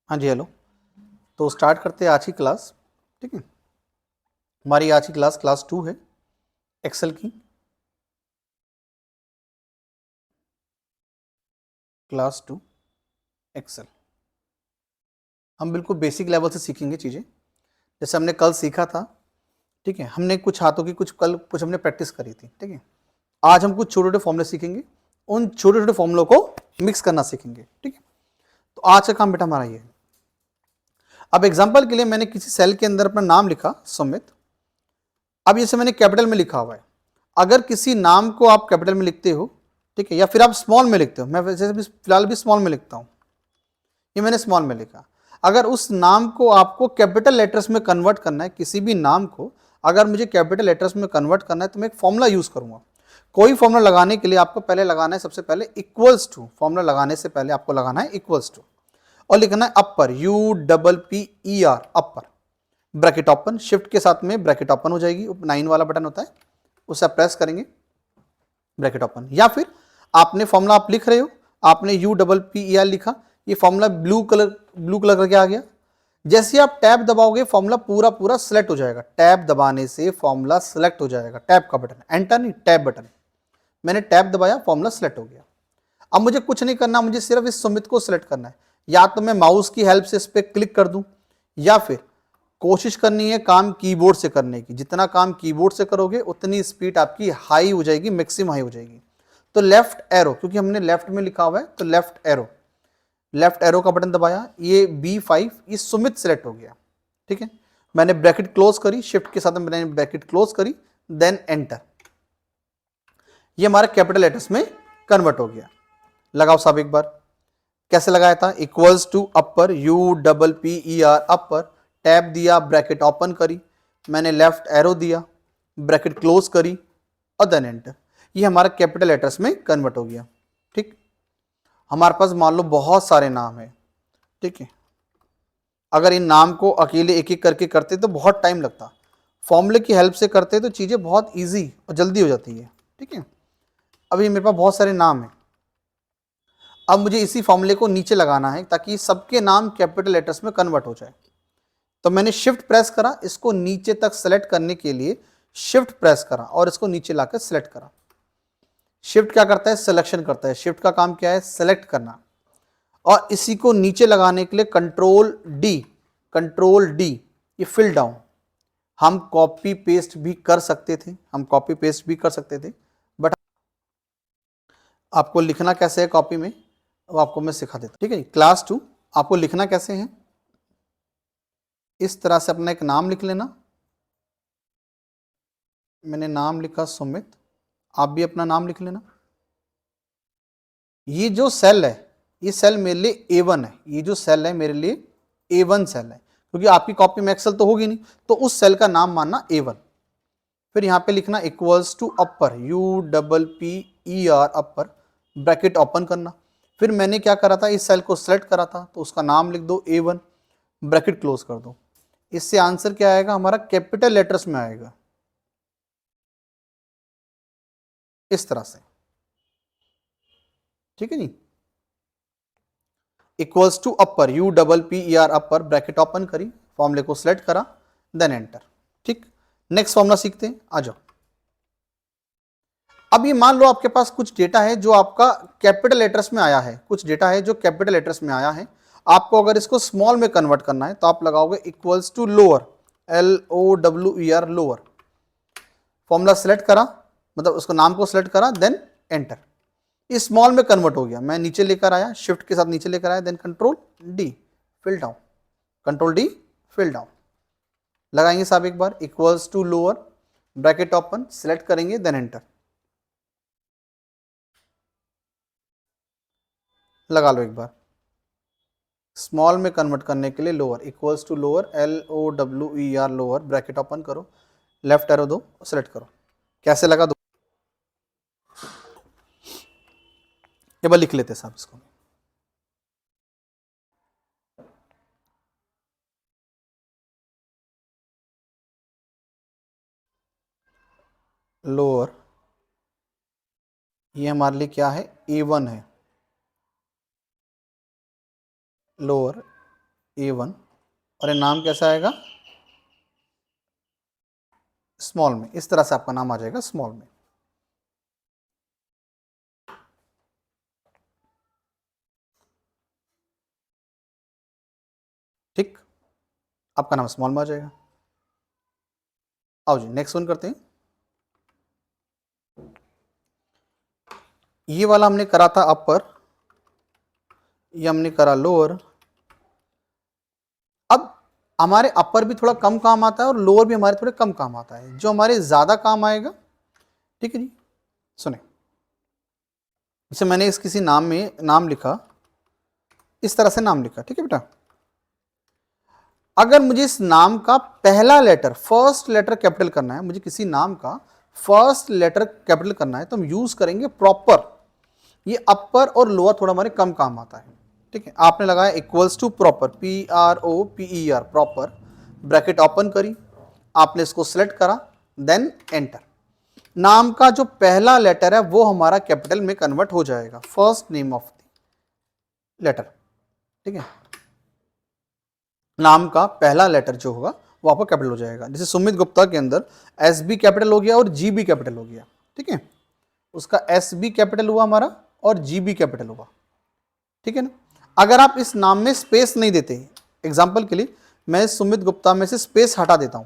हाँ जी, हेलो। तो स्टार्ट करते हैं आज की क्लास। ठीक है, हमारी आज की क्लास क्लास 2 है एक्सेल की। क्लास 2 एक्सेल हम बिल्कुल बेसिक लेवल से सीखेंगे चीज़ें, जैसे हमने कल सीखा था। ठीक है, हमने कुछ हाथों की कुछ हमने प्रैक्टिस करी थी। ठीक है, आज हम कुछ छोटे छोटे फॉर्मूले सीखेंगे, उन छोटे छोटे फॉर्मूलों को मिक्स करना सीखेंगे। ठीक है, तो आज का काम बेटा हमारा ये है। अब एग्जाम्पल के लिए मैंने किसी सेल के अंदर अपना नाम लिखा सुमित। अब जैसे मैंने कैपिटल में लिखा हुआ है, अगर किसी नाम को आप कैपिटल में लिखते हो, ठीक है, या फिर आप स्मॉल में लिखते हो, मैं वैसे भी फिलहाल भी स्मॉल में लिखता हूं, ये मैंने स्मॉल में लिखा। अगर उस नाम को आपको कैपिटल लेटर्स में कन्वर्ट करना है, किसी भी नाम को अगर मुझे कैपिटल लेटर्स में कन्वर्ट करना है, तो मैं एक फॉर्मूला यूज करूंगा। कोई फॉर्मूला लगाने के लिए आपको पहले लगाना है, सबसे पहले इक्वल्स टू। फॉर्मूला लगाने से पहले आपको लगाना है इक्वल्स टू और लिखना है अपर, UPPER, upper, bracket open. Shift के साथ में ब्रैकेट ओपन हो जाएगी, 9 वाला बटन होता है, उसे आप प्रेस करेंगे, ब्रैकेट ओपन। या फिर आपने फॉर्मूला आप लिख रहे हो, आपने UPPER लिखा, ये फॉर्मूला ब्लू कलर करके आ गया। जैसे आप टैब दबाओगे फॉर्मूला पूरा पूरा सिलेक्ट हो जाएगा। टैब दबाने से फॉर्मूला सिलेक्ट हो जाएगा। टैब का बटन, एंटर नहीं, टैब बटन। मैंने टैब दबाया, फॉर्मूला सिलेक्ट हो गया। अब मुझे कुछ नहीं करना, मुझे सिर्फ इस सुमित को सिलेक्ट करना है। या तो मैं माउस की हेल्प से इस पर क्लिक कर दूं, या फिर कोशिश करनी है काम कीबोर्ड से करने की। जितना काम कीबोर्ड से करोगे उतनी स्पीड आपकी हाई हो जाएगी, मैक्सिमम हाई हो जाएगी। तो लेफ्ट एरो, क्योंकि हमने लेफ्ट में लिखा हुआ है, तो लेफ्ट एरो का बटन दबाया, ये B5, ये सुमित सेलेक्ट हो गया। ठीक है, मैंने ब्रैकेट क्लोज करी, शिफ्ट के साथ मैंने ब्रैकेट क्लोज करी, देन एंटर। ये हमारे कैपिटल लेटर्स में कन्वर्ट हो गया। लगाओ साहब एक बार, कैसे लगाया था, equals to upper, UPPER, upper, tab दिया, ब्रैकेट ओपन करी, मैंने लेफ्ट एरो दिया, ब्रैकेट क्लोज करी और देन एंटर। ये हमारा कैपिटल लेटर्स में कन्वर्ट हो गया। ठीक, हमारे पास मान लो बहुत सारे नाम है। ठीक है, अगर इन नाम को अकेले एक एक करके करते तो बहुत टाइम लगता, फॉर्मूले की हेल्प से करते तो चीज़ें बहुत ईजी और जल्दी हो जाती है। ठीक है, अभी मेरे पास बहुत सारे नाम हैं। अब मुझे इसी फॉर्मूले को नीचे लगाना है ताकि सबके नाम कैपिटल लेटर्स में कन्वर्ट हो जाए। तो मैंने शिफ्ट प्रेस करा, इसको नीचे तक सेलेक्ट करने के लिए शिफ्ट प्रेस करा और इसको नीचे लाकर सेलेक्ट करा। शिफ्ट क्या करता है, सिलेक्शन करता है। शिफ्ट का काम क्या है, सेलेक्ट करना। और इसी को नीचे लगाने के लिए कंट्रोल डी, ये फिल डाउन। हम कॉपी पेस्ट भी कर सकते थे, बट आपको लिखना कैसे है कॉपी में, वो आपको मैं सिखा देता। ठीक है, क्लास 2 आपको लिखना कैसे है, इस तरह से अपना एक नाम लिख लेना। मैंने नाम लिखा सुमित, आप भी अपना नाम लिख लेना। ये जो सेल है, ये सेल मेरे लिए A1 है। ये जो सेल है मेरे लिए A1 सेल है, क्योंकि आपकी कॉपी में एक्सेल तो होगी नहीं, तो उस सेल का नाम मानना A1। फिर यहां पे लिखना equals to upper, UPPER, upper, bracket open करना। फिर मैंने क्या करा था, इस सेल को सेलेक्ट करा था, तो उसका नाम लिख दो A1, ब्रैकेट क्लोज कर दो। इससे आंसर क्या आएगा हमारा, कैपिटल लेटर्स में आएगा, इस तरह से। ठीक है जी, equals to upper, UPPER, upper, bracket open करी, फॉर्मूले को सिलेक्ट करा, देन एंटर। ठीक, नेक्स्ट फॉर्मूला सीखते हैं, आ जाओ। अब ये मान लो आपके पास कुछ डेटा है जो आपका कैपिटल लेटर्स में आया है, कुछ डेटा है जो कैपिटल लेटर्स में आया है। आपको अगर इसको स्मॉल में कन्वर्ट करना है तो आप लगाओगे equals to lower, LOWER, lower. Formula select करा, मतलब उसको नाम को सेलेक्ट करा, देन एंटर। इस स्मॉल में कन्वर्ट हो गया, मैं नीचे लेकर आया, शिफ्ट के साथ नीचे लेकर आया, then control D, fill down, control D, fill down. लगाएंगे साहब एक बार, equals to lower, bracket open, select करेंगे, देन एंटर। लगा लो एक बार, स्मॉल में कन्वर्ट करने के लिए lower, equals to lower, LOWER, lower, bracket open करो, लेफ्ट एरो दो, सेलेक्ट करो। कैसे लगा दो, एक बार लिख लेते साहब इसको। लोअर, ये हमारे लिए क्या है, A1 है। लोअर, A1 और ये नाम कैसा आएगा, स्मॉल में। इस तरह से आपका नाम आ जाएगा स्मॉल में। ठीक, आपका नाम स्मॉल में आ जाएगा। आओ जी नेक्स्ट वन करते हैं। ये वाला हमने करा था अपर, ये हमने करा लोअर। अब हमारे अपर भी थोड़ा कम काम आता है और लोअर भी हमारे थोड़े कम काम आता है। जो हमारे ज्यादा काम आएगा, ठीक है जी, सुने, जैसे मैंने इस किसी नाम में नाम लिखा, इस तरह से नाम लिखा, ठीक है बेटा। अगर मुझे इस नाम का पहला लेटर, फर्स्ट लेटर कैपिटल करना है, मुझे किसी नाम का फर्स्ट लेटर कैपिटल करना है, तो हम यूज करेंगे प्रॉपर। ये अपर और लोअर थोड़ा हमारे कम काम आता है, ठीक है। आपने लगाया equals to proper, PROPER, proper, bracket open करी, आपने इसको सिलेक्ट करा, देन एंटर। नाम का जो पहला लेटर है वो हमारा कैपिटल में कन्वर्ट हो जाएगा, first name of the letter, ठीक है। नाम का पहला लेटर जो होगा वो आपका कैपिटल हो जाएगा। जैसे सुमित गुप्ता के अंदर SB कैपिटल हो गया और GB कैपिटल हो गया, ठीक है। उसका SB कैपिटल हुआ हमारा और GB कैपिटल हुआ, ठीक है ना। अगर आप इस नाम में स्पेस नहीं देते, एग्जाम्पल के लिए मैं सुमित गुप्ता में से स्पेस हटा देता हूं,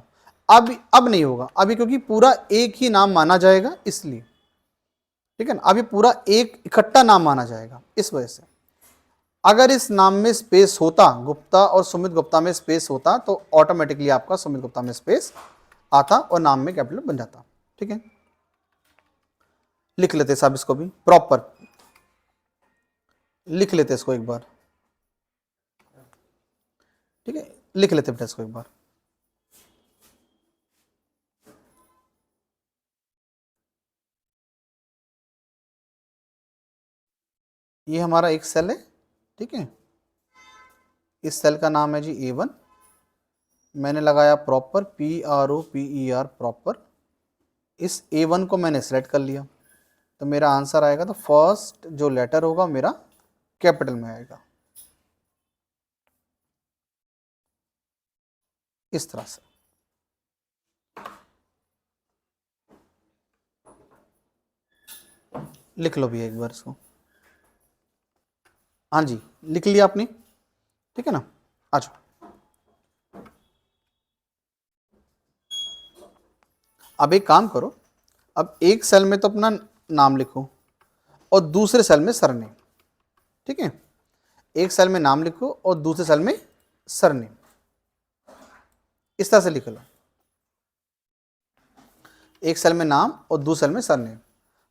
अब नहीं होगा अभी, क्योंकि पूरा एक ही नाम माना जाएगा इसलिए, ठीक है ना। अभी पूरा एक इकट्ठा नाम माना जाएगा, इस वजह से। अगर इस नाम में स्पेस होता, गुप्ता और सुमित गुप्ता में स्पेस होता, तो ऑटोमेटिकली आपका सुमित गुप्ता में स्पेस आता और नाम में कैपिटल बन जाता, ठीक है। लिख लेते साहब इसको भी प्रॉपर, लिख लेते इसको एक बार, ठीक है, लिख लेते बेटा इसको एक बार। ये हमारा एक सेल है, ठीक है। इस सेल का नाम है जी A1। मैंने लगाया प्रॉपर, PROPER, प्रॉपर। इस A1 को मैंने सेलेक्ट कर लिया, तो मेरा आंसर आएगा, तो फर्स्ट जो लेटर होगा मेरा कैपिटल में आएगा, इस तरह से। लिख लो भैया एक बार इसको। हाँ जी, लिख लिया आपने, ठीक है ना। आ जाओ, अब एक काम करो, अब एक सेल में तो अपना नाम लिखो और दूसरे सेल में सरनेम, ठीक है। एक सेल में नाम लिखो और दूसरे सेल में सरनेम, इस तरह से लिख लो। एक सेल में नाम और दूसरे सेल में सरनेम।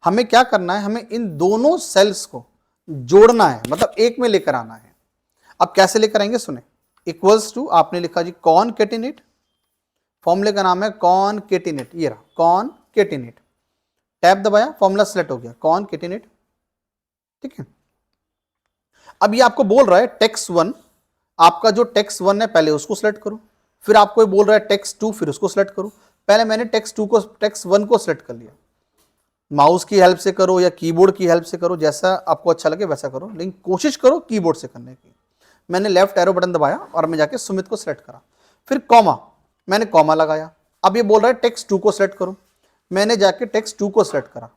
हमें क्या करना है, हमें इन दोनों सेल्स को जोड़ना है, मतलब एक में लेकर आना है। अब कैसे लेकर आएंगे, सुने। इक्वल्स टू, आपने लिखा जी कॉनकेटिनेट, फॉर्मूले का नाम है कॉनकेटिनेट, ये रहा कॉनकेटिनेट। टैब दबाया, फॉर्मूला सेलेक्ट हो गया, कॉनकेटिनेट, ठीक है। अब ये आपको बोल रहा है टेक्स्ट 1, आपका जो टेक्स्ट 1 है पहले उसको सेलेक्ट करो, फिर आपको ये बोल रहा है टेक्स्ट 2, फिर उसको सेलेक्ट करो। पहले मैंने टेक्स्ट 1 को सेलेक्ट कर लिया। माउस की हेल्प से करो या कीबोर्ड की हेल्प से करो, जैसा आपको अच्छा लगे वैसा करो, लेकिन कोशिश करो कीबोर्ड से करने की। मैंने लेफ्ट एरो बटन दबाया और मैं जाके सुमित को सिलेक्ट करा, फिर कॉमा, मैंने कॉमा लगाया। अब ये बोल रहा है टेक्स्ट 2 को सिलेक्ट करो, मैंने जाके टेक्स्ट 2 को सिलेक्ट करा,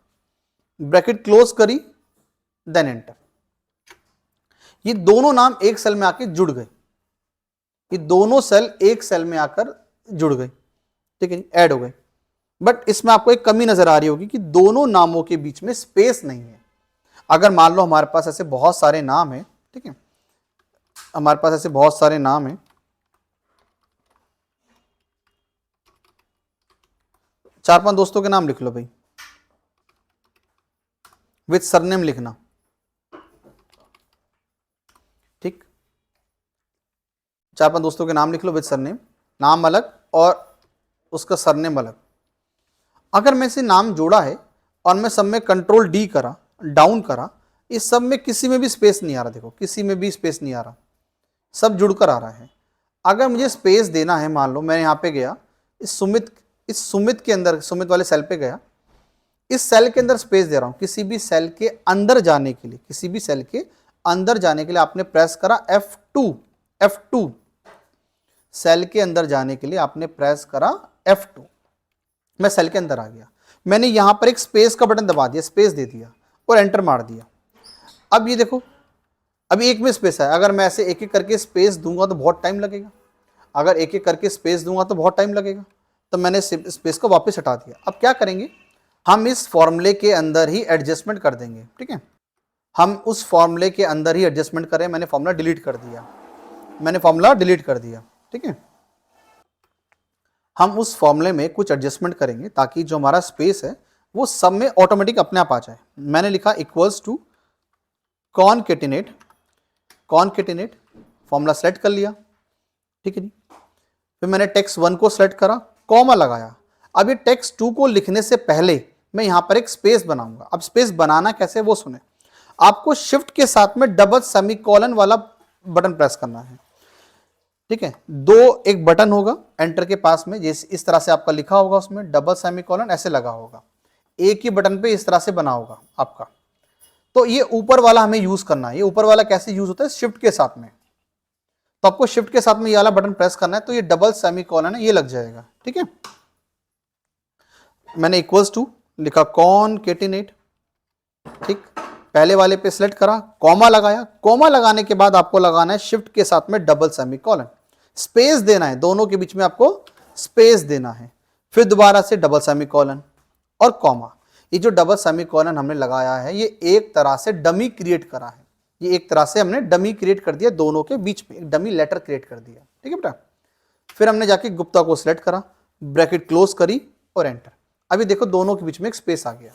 ब्रैकेट क्लोज करी, देन एंटर। ये दोनों नाम एक सेल में आके जुड़ गए, ये दोनों सेल एक सेल में आकर जुड़ गए, ठीक है, ऐड हो गए। बट इसमें आपको एक कमी नजर आ रही होगी कि दोनों नामों के बीच में स्पेस नहीं है। अगर मान लो हमारे पास ऐसे बहुत सारे नाम हैं, ठीक है, हमारे पास ऐसे बहुत सारे नाम हैं, 4-5 दोस्तों के नाम लिख लो भाई, विद सरनेम लिखना, ठीक, 4-5 दोस्तों के नाम लिख लो विद सरनेम, नाम अलग और उसका सरनेम अलग। अगर मैं से नाम जोड़ा है और मैं सब में कंट्रोल D करा, डाउन करा, इस सब में किसी में भी स्पेस नहीं आ रहा, देखो किसी में भी स्पेस नहीं आ रहा, सब जुड़कर आ रहा है। अगर मुझे स्पेस देना है, मान लो मैं यहाँ पे गया, इस सुमित के अंदर, सुमित वाले सेल पे गया, इस सेल के अंदर स्पेस दे रहा हूँ। किसी भी सेल के अंदर जाने के लिए, किसी भी सेल के अंदर जाने के लिए आपने प्रेस करा F2, सेल के अंदर जाने के लिए आपने प्रेस करा F2, मैं सेल के अंदर आ गया, मैंने यहां पर एक स्पेस का बटन दबा दिया, स्पेस दे दिया और एंटर मार दिया। अब ये देखो, अभी एक में स्पेस है, अगर मैं ऐसे एक एक करके स्पेस दूंगा तो बहुत टाइम लगेगा, अगर एक एक करके स्पेस दूंगा तो बहुत टाइम लगेगा, तो मैंने स्पेस को वापस हटा दिया। अब क्या करेंगे, हम इस फॉर्मूले के अंदर ही एडजस्टमेंट कर देंगे, ठीक है, हम उस फॉर्मूले के अंदर ही एडजस्टमेंट करें। मैंने फॉर्मूला डिलीट कर दिया, मैंने फॉर्मूला डिलीट कर दिया, ठीक है। हम उस फॉर्मूले में कुछ एडजस्टमेंट करेंगे ताकि जो हमारा स्पेस है वो सब में ऑटोमेटिक अपने आप आ जाए। मैंने लिखा इक्वल्स टू कॉनकेटिनेट, कॉनकेटिनेट फॉर्मूला सेलेक्ट कर लिया, ठीक है जी। फिर मैंने टेक्स्ट 1 को सेलेक्ट करा, कॉमा लगाया। अब ये टेक्स्ट 2 को लिखने से पहले मैं यहां पर एक स्पेस बनाऊंगा। अब स्पेस बनाना कैसे वो सुने, आपको शिफ्ट के साथ में डबल सेमीकोलन वाला बटन प्रेस करना है, ठीक है। एक बटन होगा एंटर के पास में, जैसे इस तरह से आपका लिखा होगा, उसमें डबल सेमीकोलन ऐसे लगा होगा, एक ही बटन पे इस तरह से बना होगा आपका। तो ये ऊपर वाला हमें यूज करना है। ये ऊपर वाला कैसे यूज होता है, शिफ्ट के साथ में, तो आपको शिफ्ट के साथ में ये वाला बटन प्रेस करना है, तो ये डबल सेमीकोलन है, ये लग जाएगा, ठीक है। मैंने इक्वल्स टू लिखा कॉनकेटिनेट, ठीक, पहले वाले पे सिलेक्ट करा, कॉमा लगाया, कॉमा लगाने के बाद आपको लगाना है शिफ्ट के साथ में डबल सेमीकोलन, स्पेस देना है, दोनों के बीच में आपको स्पेस देना है, फिर दोबारा से डबल सेमीकोलन और कॉमा। ये जो डबल सेमीकोलन हमने लगाया है ये एक तरह से डमी क्रिएट करा है, ये एक तरह से हमने डमी क्रिएट कर दिया, दोनों के बीच में एक डमी लेटर क्रिएट कर दिया, ठीक है बेटा। फिर हमने जाके गुप्ता को सिलेक्ट करा, ब्रैकेट क्लोज करी और एंटर। अभी देखो दोनों के बीच में एक स्पेस आ गया।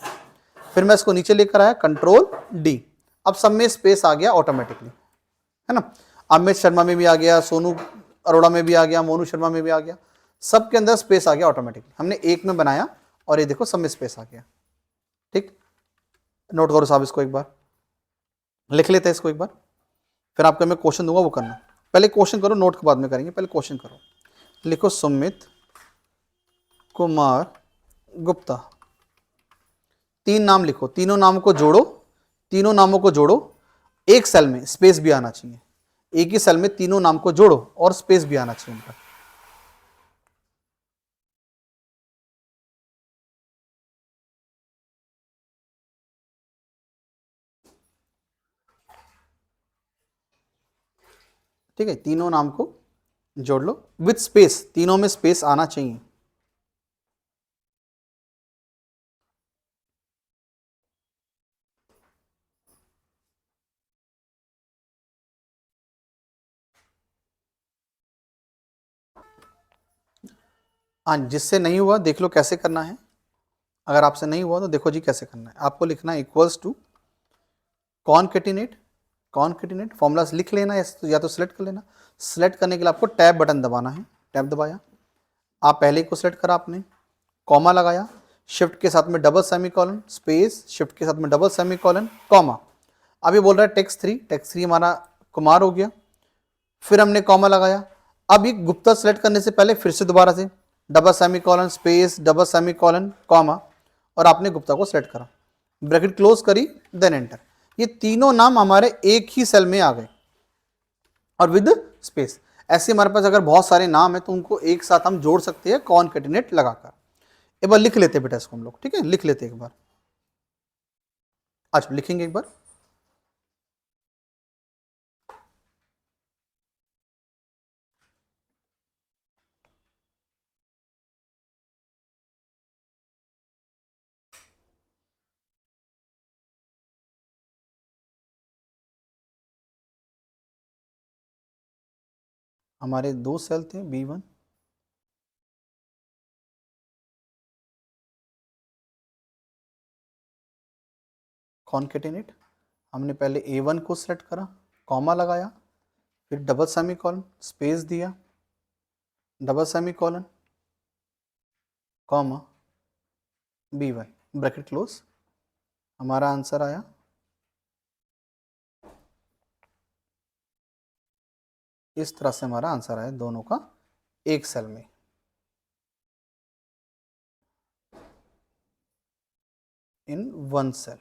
फिर मैं इसको नीचे लेकर आया, कंट्रोल डी, अब सब में स्पेस आ गया ऑटोमेटिकली, है ना। अमित शर्मा में भी आ गया, सोनू अरोड़ा में भी आ गया, मोनू शर्मा में भी आ गया, सबके अंदर स्पेस आ गया ऑटोमेटिकली। हमने एक में बनाया और ये देखो सब में स्पेस आ गया, ठीक। नोट करो साहब, इसको एक बार लिख लेते हैं, इसको एक बार, फिर आपको मैं क्वेश्चन दूंगा वो करना। पहले क्वेश्चन करो, नोट के बाद में करेंगे, पहले क्वेश्चन करो। लिखो सुमित कुमार गुप्ता, 3 नाम लिखो, तीनों नाम को जोड़ो, तीनों नामों को जोड़ो, एक सेल में स्पेस भी आना चाहिए, एक ही सेल में तीनों नाम को जोड़ो और स्पेस भी आना चाहिए उनका। ठीक है, तीनों नाम को जोड़ लो विथ स्पेस, तीनों में स्पेस आना चाहिए। हाँ, जिससे नहीं हुआ देख लो कैसे करना है, अगर आपसे नहीं हुआ तो देखो जी कैसे करना है। आपको लिखना है इक्वल्स टू कॉनकेटिनेट, कॉनकेटिनेट फॉर्मूला लिख लेना या तो सिलेक्ट कर लेना। सिलेक्ट करने के लिए आपको टैब बटन दबाना है, टैब दबाया, आप पहले को सिलेक्ट करा आपने, कॉमा लगाया, शिफ्ट के साथ में डबल सेमीकोलन, स्पेस, शिफ्ट के साथ में डबल सेमीकोलन, कॉमा। अभी बोल रहा है टेक्स्ट 3, टेक्स्ट 3 हमारा कुमार हो गया, फिर हमने कॉमा लगाया। अब ये गुप्ता सेलेक्ट करने से पहले फिर से दोबारा से double semicolon, space, double semicolon, comma, और आपने गुप्ता को सेलेक्ट करा, ब्रैकेट क्लोज करी, देन एंटर। ये तीनों नाम हमारे एक ही सेल में आ गए और विद स्पेस। ऐसे हमारे पास अगर बहुत सारे नाम है तो उनको एक साथ हम जोड़ सकते हैं कॉनकेटिनेट लगाकर। एक बार लिख लेते हैं बेटा इसको हम लोग, ठीक है, लिख लेते हैं एक बार, अच्छा लिखेंगे एक बार। हमारे 2 सेल थे B1, कॉनकेटिनेट, हमने पहले A1 को सेलेक्ट करा, कॉमा लगाया, फिर डबल सेमीकोलन, स्पेस दिया, double semicolon, comma, B1, bracket close. हमारा आंसर आया इस तरह से, हमारा आंसर आया दोनों का एक सेल में, in one cell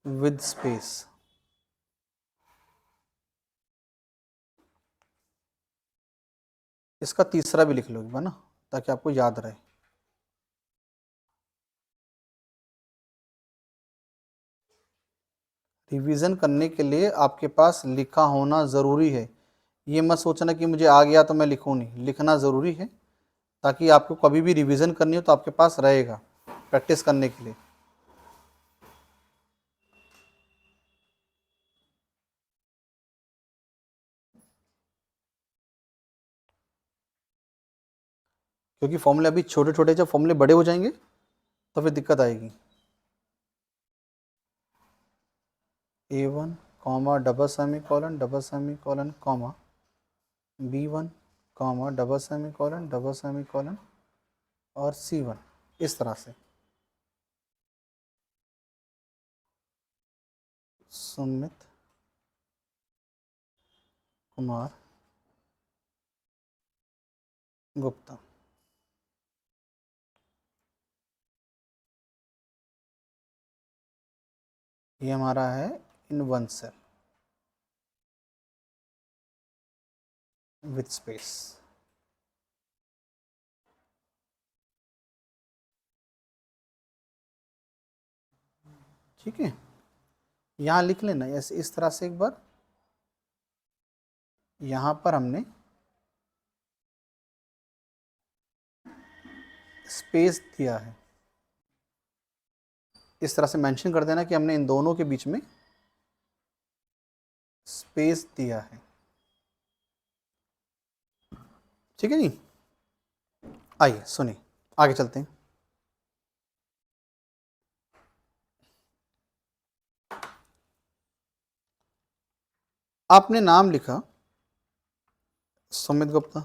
with space. इसका तीसरा भी लिख लो एक बार ना, ताकि आपको याद रहे। रिवीजन करने के लिए आपके पास लिखा होना ज़रूरी है। ये मत सोचना कि मुझे आ गया तो मैं लिखूँ नहीं, लिखना ज़रूरी है, ताकि आपको कभी भी रिवीजन करनी हो तो आपके पास रहेगा प्रैक्टिस करने के लिए। क्योंकि फॉर्मूले अभी छोटे छोटे, जब फॉर्मूले बड़े हो जाएंगे तो फिर दिक्कत आएगी। A1 comma double semi colon comma B1 comma double semi colon और C1, इस तरह से। सुमित कुमार गुप्ता। ये हमारा है in one cell with space. ठीक है, यहाँ लिख लेना ऐसे इस तरह से एक बार। यहाँ पर हमने स्पेस दिया है, इस तरह से मेंशन कर देना कि हमने इन दोनों के बीच में स्पेस दिया है। ठीक है जी, आइए सुनिए आगे चलते हैं। आपने नाम लिखा सुमित गुप्ता,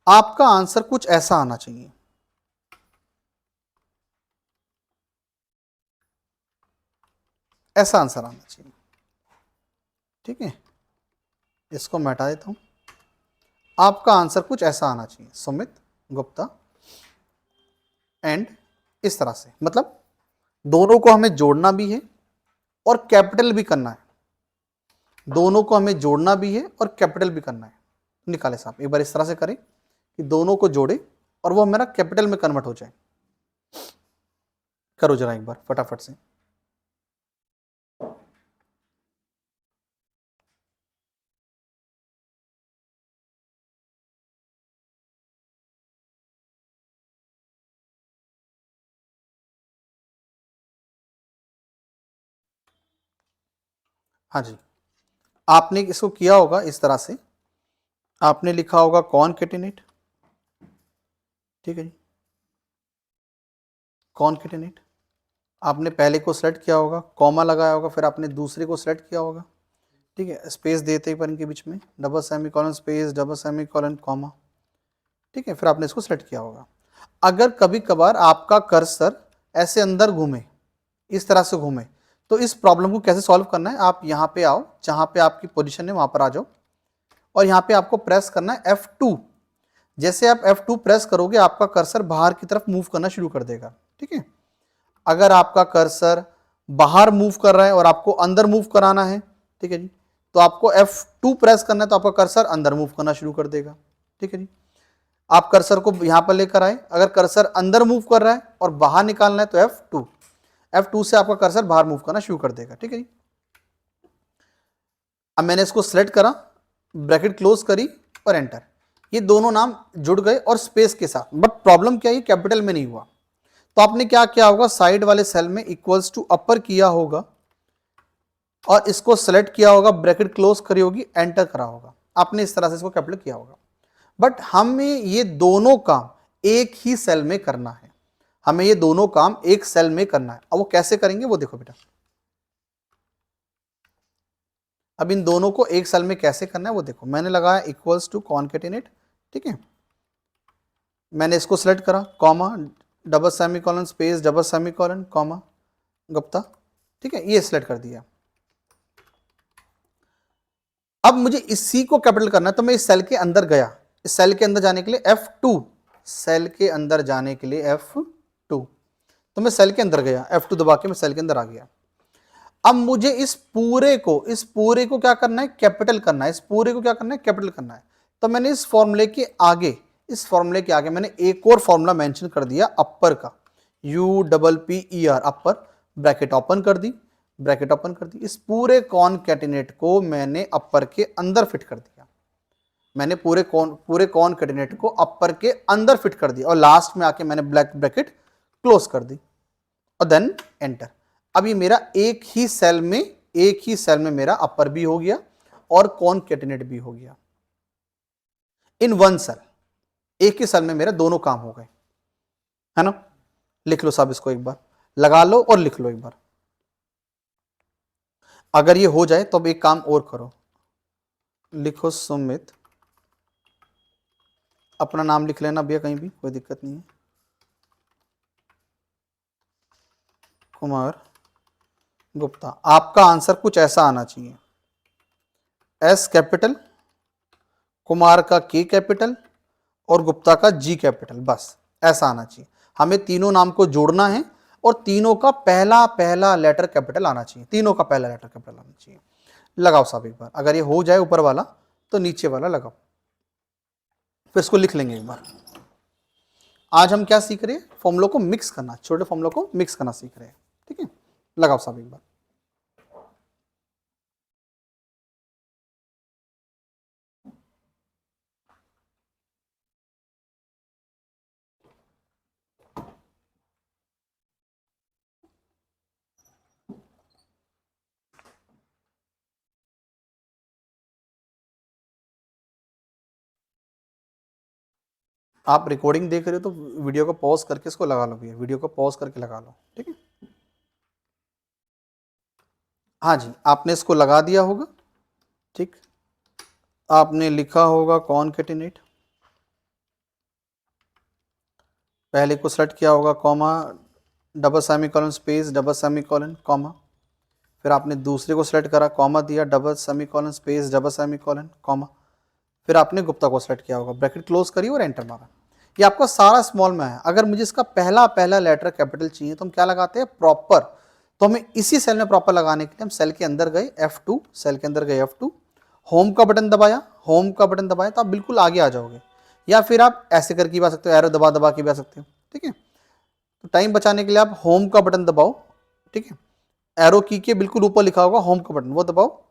आपका आंसर कुछ ऐसा आना चाहिए। ऐसा आंसर आना चाहिए। ठीक है, इसको मैं हटा देता हूं। आपका आंसर कुछ ऐसा आना चाहिए, सुमित गुप्ता एंड इस तरह से, मतलब दोनों को हमें जोड़ना भी है और कैपिटल भी करना है। दोनों को हमें जोड़ना भी है और कैपिटल भी करना है। निकाले साहब, एक बार इस तरह से करें कि दोनों को जोड़े और वो मेरा कैपिटल में कन्वर्ट हो जाए। करो जरा एक बार फटाफट से। हाँ जी, आपने इसको किया होगा इस तरह से, आपने लिखा होगा कॉनकेटिनेट। ठीक है जी, कॉनकेटिनेट। आपने पहले को सेलेक्ट किया होगा, कॉमा लगाया होगा, फिर आपने दूसरे को सेलेक्ट किया होगा। ठीक है, स्पेस देते ही पर इनके बीच में double semi colon space double semi colon comma. ठीक है, फिर आपने इसको सेलेक्ट किया होगा। अगर कभी कभार आपका कर्सर ऐसे अंदर घूमे, इस तरह से घूमे, तो इस प्रॉब्लम को कैसे सॉल्व करना है, आप यहाँ पे आओ, जहाँ पे आपकी पोजीशन है वहाँ पर आ जाओ और यहाँ पे आपको प्रेस करना है F2। जैसे आप F2 प्रेस करोगे आपका कर्सर बाहर की तरफ मूव करना शुरू कर देगा। ठीक है, अगर आपका कर्सर बाहर मूव कर रहा है और आपको अंदर मूव कराना है, ठीक है जी, तो आपको F2 प्रेस करना है, तो आपका कर्सर अंदर मूव करना शुरू कर देगा। ठीक है जी, आप कर्सर को यहां पर लेकर आए, अगर कर्सर अंदर मूव कर रहा है और बाहर निकालना है तो F2 से आपका कर्सर बाहर मूव करना शुरू कर देगा। ठीक है जी, अब मैंने इसको सिलेक्ट करा, ब्रैकेट क्लोज करी और एंटर। ये दोनों नाम जुड़ गए और स्पेस के साथ, बट प्रॉब्लम क्या है, कैपिटल में नहीं हुआ। तो आपने क्या किया होगा, साइड वाले सेल में इक्वल्स टू अपर किया होगा और इसको सेलेक्ट किया होगा, ब्रैकेट क्लोज करी होगी, एंटर करा होगा। आपने इस तरह से इसको कैपिटल किया होगा। बट हमें ये दोनों काम एक ही सेल में करना है, हमें ये दोनों काम एक सेल में करना है। अब वो कैसे करेंगे वो देखो बेटा। अब इन दोनों को एक सेल में कैसे करना है वो देखो। मैंने लगाया इक्वल्स टू कॉनकेटिनेट। ठीक है, मैंने इसको सेलेक्ट करा, comma double semi colon space double semi colon comma Gupta. ठीक है, ये सिलेक्ट कर दिया। अब मुझे इसी को कैपिटल करना है, तो मैं इस सेल के अंदर गया। इस सेल के अंदर जाने के लिए F2, सेल के अंदर जाने के लिए F2, तो मैं सेल के अंदर गया, F2 दबा के मैं सेल के अंदर आ गया। अब मुझे इस पूरे को क्या करना है, कैपिटल करना है। इस पूरे को क्या करना है, कैपिटल करना है। तो मैंने इस फॉर्मूले के आगे मैंने एक और फॉर्मूला मेंशन कर दिया अपर का, UPPER अपर, ब्रैकेट ओपन कर दी, इस पूरे कॉनकैटिनेट को मैंने अपर के अंदर फिट कर दिया, मैंने पूरे कॉनकैटिनेट को अपर के अंदर फिट कर दिया और लास्ट में आके मैंने ब्रैकेट क्लोज कर दी और देन एंटर। अब ये मेरा एक ही सेल में मेरा अपर भी हो गया और कॉनकैटिनेट भी हो गया इन वन सेल, एक ही सेल में मेरे दोनों काम हो गए, है ना। लिख लो साहब इसको, एक बार लगा लो और लिख लो एक बार। अगर ये हो जाए तो अब एक काम और करो, लिखो सुमित, अपना नाम लिख लेना भैया कहीं भी, कोई दिक्कत नहीं है, कुमार गुप्ता। आपका आंसर कुछ ऐसा आना चाहिए, एस कैपिटल, कुमार का के कैपिटल और गुप्ता का जी कैपिटल, बस ऐसा आना चाहिए। हमें तीनों नाम को जोड़ना है और तीनों का पहला पहला लेटर कैपिटल आना चाहिए, तीनों का पहला लेटर कैपिटल आना चाहिए। लगाओ साहब एक बार, अगर ये हो जाए ऊपर वाला तो नीचे वाला लगाओ, फिर इसको लिख लेंगे एक बार। आज हम क्या सीख रहे हैं, फॉर्मूलों को मिक्स करना, छोटे फॉर्मूलों को मिक्स करना सीख रहे हैं, ठीक है। लगाओ साहब एक बार। आप रिकॉर्डिंग देख रहे हो तो वीडियो को पॉज करके इसको लगा लो भैया, वीडियो को पॉज करके लगा लो, ठीक है। हाँ जी, आपने इसको लगा दिया होगा, ठीक। आपने लिखा होगा कॉनकैटिनेट, पहले को सेलेक्ट किया होगा, comma, double semicolon space, double semicolon, comma, फिर आपने दूसरे को सेलेक्ट करा, कॉमा दिया, double semicolon space, double semicolon, comma, फिर आपने गुप्ता को सेलेक्ट किया होगा, ब्रैकेट क्लोज करी और एंटर मारा। ये आपका सारा स्मॉल में है। अगर मुझे इसका पहला पहला लेटर कैपिटल चाहिए तो हम क्या लगाते हैं, प्रॉपर। तो हमें इसी सेल में प्रॉपर लगाने के लिए हम सेल के अंदर गए, F2, सेल के अंदर गए F2, होम का बटन दबाया, तो आप बिल्कुल आगे आ जाओगे, या फिर आप ऐसे करके भी आ सकते हो, एरो दबा दबा के भी आ सकते हो, ठीक है। तो टाइम बचाने के लिए आप होम का बटन दबाओ, ठीक है, एरो की के बिल्कुल ऊपर लिखा होगा होम का बटन, वो दबाओ,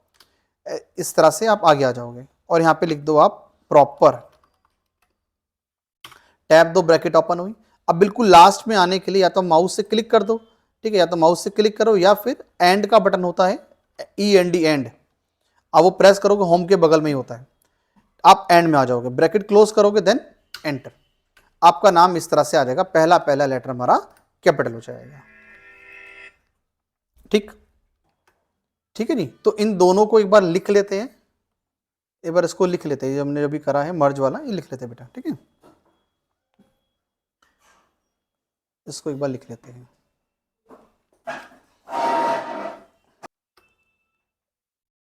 इस तरह से आप आगे आ जाओगे और यहाँ पे लिख दो आप प्रॉपर, टैब दो, ब्रैकेट ओपन हुई। अब बिल्कुल लास्ट में आने के लिए या तो माउस से क्लिक कर दो, ठीक है, या तो माउस से क्लिक करो या फिर एंड का बटन होता है, END एंड, अब वो प्रेस करोगे, होम के बगल में ही होता है, आप एंड में आ जाओगे, ब्रैकेट क्लोज करोगे, देन एंटर। आपका नाम इस तरह से आ जाएगा, पहला पहला लेटर हमारा कैपिटल हो जाएगा, ठीक, ठीक है जी। तो इन दोनों को एक बार लिख लेते हैं, एक बार इसको लिख लेते हैं, हमने अभी करा है मर्ज वाला, ये लिख लेते हैं बेटा, ठीक है, इसको एक बार लिख लेते हैं।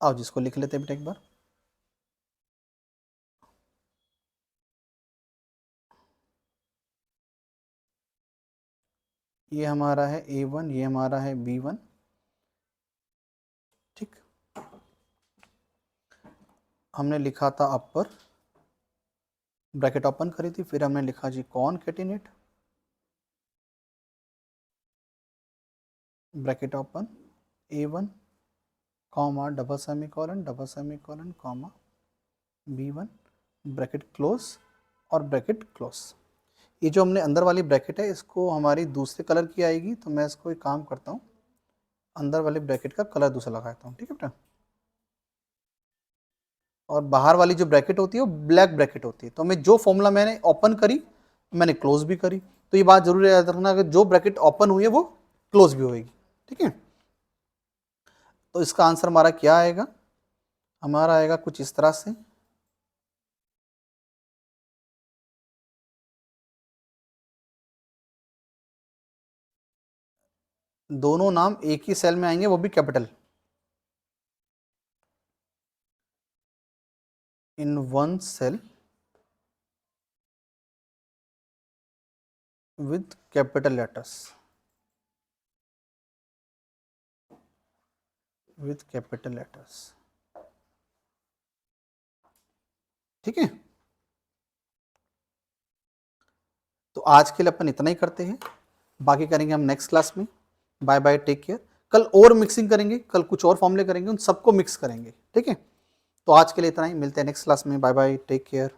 आओ जिसको लिख लेते हैं बेटा एक बार। ये हमारा है A1, ये हमारा है B1, ठीक। हमने लिखा था अपर, ब्रैकेट ओपन करी थी, फिर हमने लिखा जी concatenate, bracket open, A1, comma, double semicolon, comma, B1, bracket close और ब्रैकेट क्लोज। ये जो हमने अंदर वाली ब्रैकेट है इसको हमारी दूसरे कलर की आएगी, तो मैं इसको एक काम करता हूँ, अंदर वाले ब्रैकेट का कलर दूसरा लगाता हूँ, ठीक है बेटा। और बाहर वाली जो ब्रैकेट होती है वो ब्लैक ब्रैकेट होती है। तो मैं जो फॉर्मूला मैंने ओपन करी मैंने क्लोज भी करी, तो ये बात जरूर याद रखना, अगर जो ब्रैकेट ओपन हुई है वो क्लोज भी होगी, ठीक है। तो इसका आंसर हमारा क्या आएगा, हमारा आएगा कुछ इस तरह से, दोनों नाम एक ही सेल में आएंगे, वो भी capital, in one cell with capital letters, with capital letters, ठीक है। तो आज के लिए अपन इतना ही करते हैं, बाकी करेंगे हम नेक्स्ट क्लास में। Bye bye, take care. कल और मिक्सिंग करेंगे, कल कुछ और फॉर्मूले करेंगे, उन सबको मिक्स करेंगे, ठीक है। तो आज के लिए इतना ही, मिलते हैं नेक्स्ट क्लास में। Bye bye, take care.